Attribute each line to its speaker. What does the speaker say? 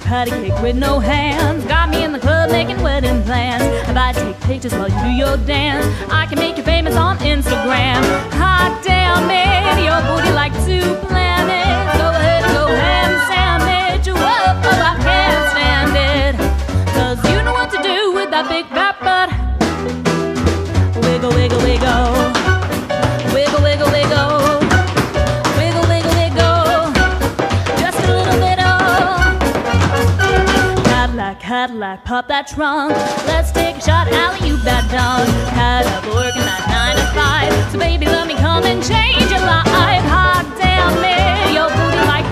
Speaker 1: try to kick with no hands. Got me in the club making wedding plans. If I take pictures while you do your dance, I can make you famous on Instagram. Hot damn it, your booty like two planets. Go ahead, go ham sandwich. Whoa, I can't stand it. 'Cause you know what to do with that big fat butt. Wiggle, wiggle, wiggle. Wiggle, wiggle, wiggle. Wiggle, wiggle, wiggle. Just a little bit of Cadillac, Cadillac, pop that trunk. Let's take a shot, alley-oop that dunk. Had up working that 9 to 5. So baby, let me come and change your life. Hot damn it, your booty like